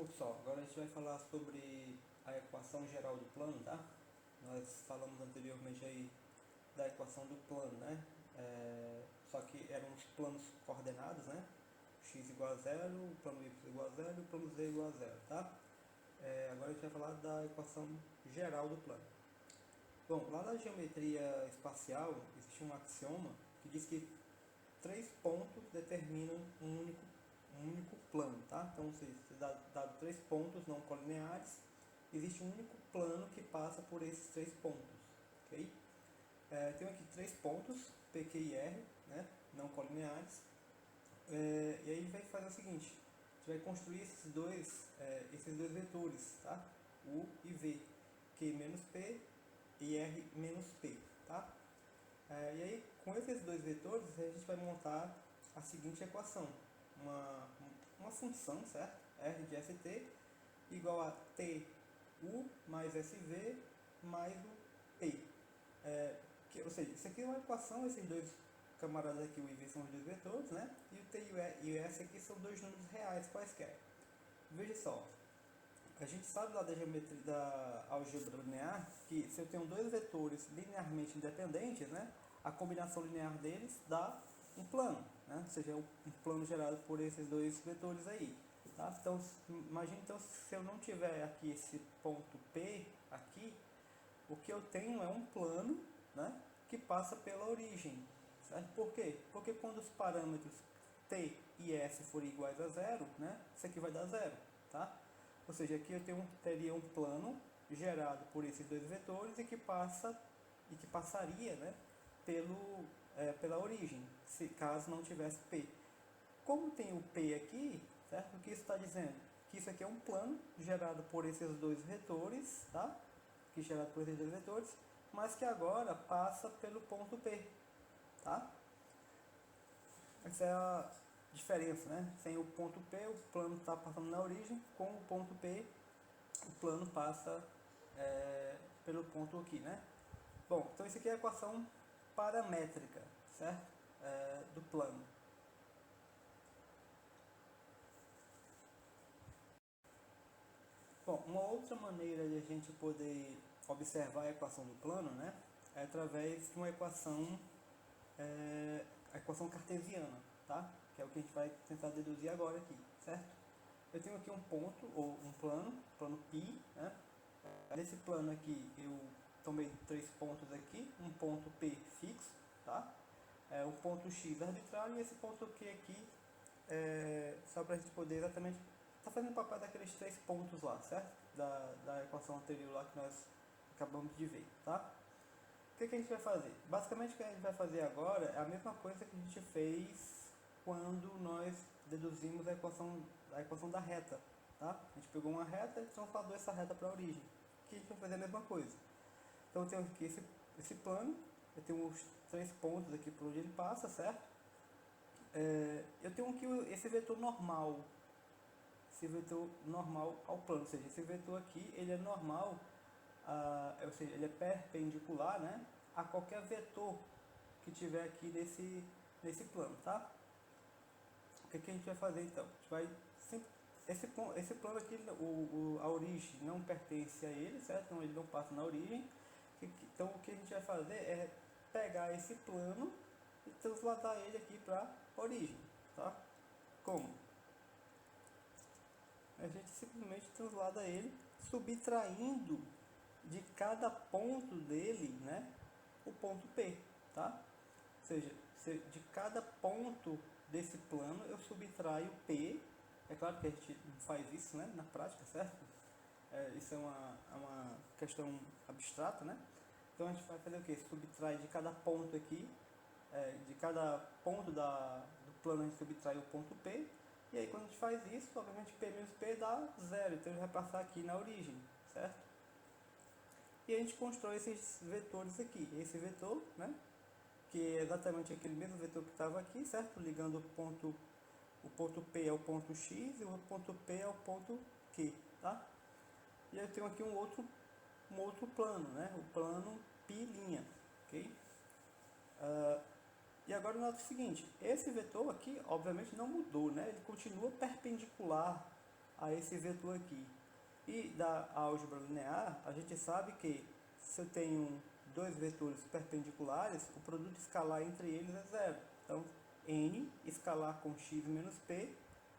Bom pessoal, agora a gente vai falar sobre a equação geral do plano, tá? Nós falamos anteriormente aí da equação do plano, né? Só que eram os planos coordenados, né? X igual a zero, o plano Y igual a zero e o plano Z igual a zero, tá? Agora a gente vai falar da equação geral do plano. Bom, lá na geometria espacial existe um axioma que diz que três pontos determinam um único plano, tá? Então, se dado três pontos não colineares, existe um único plano que passa por esses três pontos, ok? Tenho aqui três pontos, P, Q e R, né? Não colineares. E aí vai fazer o seguinte: a gente vai construir esses dois vetores, tá? U e V, Q menos P e R menos P, tá? E aí, com esses dois vetores, a gente vai montar a seguinte equação. Uma função, certo? R de st igual a tu mais sv mais o p. Ou seja, isso aqui é uma equação, esses dois camaradas aqui, o e v, são os dois vetores, né? E o t e o s aqui são dois números reais quaisquer. Veja só, a gente sabe lá da geometria da álgebra linear que se eu tenho dois vetores linearmente independentes, né, a combinação linear deles dá um plano, né, ou seja, um plano gerado por esses dois vetores aí. Tá? Então, imagine então, se eu não tiver aqui esse ponto P aqui, o que eu tenho é um plano, né, que passa pela origem. Certo? Por quê? Porque quando os parâmetros t e s forem iguais a zero, né, isso aqui vai dar zero. Tá? Ou seja, aqui eu teria um plano gerado por esses dois vetores e que passaria, né, pela origem, caso não tivesse P. Como tem o P aqui, certo? O que isso está dizendo? Que isso aqui é um plano gerado por esses dois vetores, tá? Que gerado por esses dois vetores, mas que agora passa pelo ponto P, tá? Essa é a diferença, né? Sem o ponto P, o plano está passando na origem, com o ponto P, o plano passa pelo ponto aqui, né? Bom, então isso aqui é a equação paramétrica, certo? Do plano. Bom, uma outra maneira de a gente poder observar a equação do plano, né, é através de uma equação, a equação cartesiana, tá? Que é o que a gente vai tentar deduzir agora aqui, certo? Eu tenho aqui um ponto, ou um plano π, né? Nesse plano aqui eu tomei três pontos aqui, um ponto P fixo, tá? Um ponto X arbitrário e esse ponto Q aqui, só para a gente poder exatamente tá fazendo o papel daqueles três pontos lá, certo? Da equação anterior lá que nós acabamos de ver, tá? O que a gente vai fazer? Basicamente o que a gente vai fazer agora é a mesma coisa que a gente fez quando nós deduzimos a equação da reta, tá? A gente pegou uma reta e transladou essa reta para a origem. Aqui a gente vai fazer a mesma coisa. Então eu tenho aqui esse plano, eu tenho os três pontos aqui por onde ele passa, certo? Eu tenho aqui esse vetor normal, ao plano, ou seja, esse vetor aqui ele é normal, ou seja, ele é perpendicular, né, a qualquer vetor que tiver aqui nesse plano, tá? O que a gente vai fazer então? A gente vai esse plano aqui, a origem não pertence a ele, certo? Então ele não passa na origem. Então o que a gente vai fazer é pegar esse plano e transladar ele aqui para a origem, tá? Como? A gente simplesmente translada ele, subtraindo de cada ponto dele, né, o ponto P, tá? Ou seja, de cada ponto desse plano eu subtraio P. É claro que a gente não faz isso, né, na prática, certo? Isso é uma questão abstrata, né? Então a gente vai fazer o que? Subtrai de cada ponto aqui, de cada ponto do plano a gente subtrai o ponto P. E aí quando a gente faz isso, obviamente P menos P dá zero, então ele vai passar aqui na origem, certo? E a gente constrói esses vetores aqui. Esse vetor, né, que é exatamente aquele mesmo vetor que estava aqui, certo? Ligando o ponto P ao ponto X e o ponto P ao ponto Q, tá? E eu tenho aqui um outro plano, né? O plano π', ok? E agora nota o seguinte, esse vetor aqui, obviamente, não mudou, né? Ele continua perpendicular a esse vetor aqui. E da álgebra linear, a gente sabe que se eu tenho dois vetores perpendiculares, o produto escalar entre eles é zero. Então, n escalar com x menos p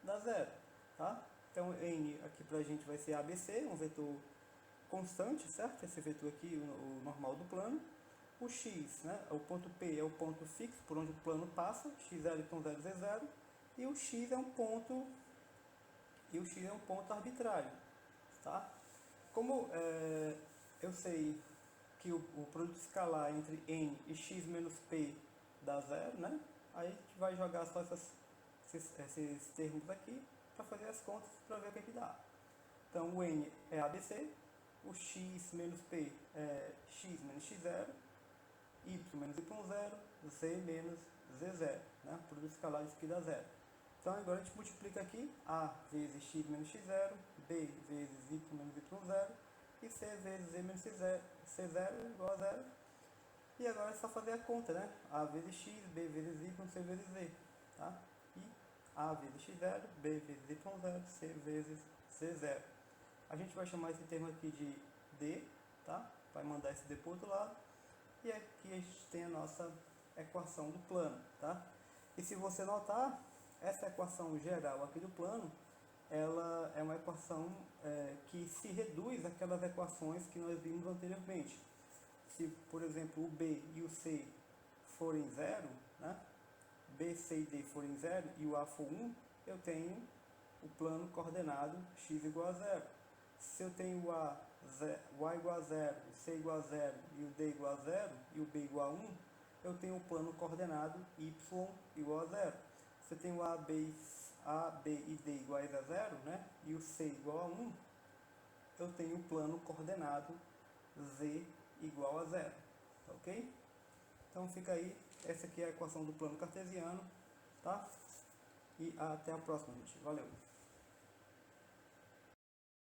dá zero. Tá? Então, n aqui para a gente vai ser ABC, um vetor constante, certo? Esse vetor aqui, o normal do plano. O x, né? O ponto P é o ponto fixo por onde o plano passa, x0 y 0 z 0, e o x é um ponto arbitrário, tá? Como eu sei que o produto escalar entre n e x menos p dá zero, né? Aí a gente vai jogar só esses termos aqui para fazer as contas para ver o que dá. Então o n é ABC, o x menos p é x menos x0, y menos y0, z menos z0, né? O produto escalar isso aqui dá zero. Então agora a gente multiplica aqui a vezes x menos x0, b vezes y menos y0 e c vezes z menos c0 igual a zero. E agora é só fazer a conta, né? A vezes x, b vezes y, c vezes z. Tá? E a vezes x0, b vezes y0, c vezes c0. A gente vai chamar esse termo aqui de d, tá? Vai mandar esse d para o outro lado. E aqui a gente tem a nossa equação do plano, tá? E se você notar, essa equação geral aqui do plano, ela é uma equação que se reduz àquelas equações que nós vimos anteriormente. Se, por exemplo, o B e o C forem zero, né? B, C e D forem zero e o A for 1, eu tenho o plano coordenado x igual a zero. Se eu tenho o A igual a zero, o C igual a zero e o D igual a zero e o B igual a 1, eu tenho o plano coordenado y igual a zero. Se eu tenho A, B e D iguais a zero, né, e o C igual a 1, eu tenho o plano coordenado Z igual a zero. Ok? Então fica aí, essa aqui é a equação do plano cartesiano, tá? E até a próxima, gente. Valeu!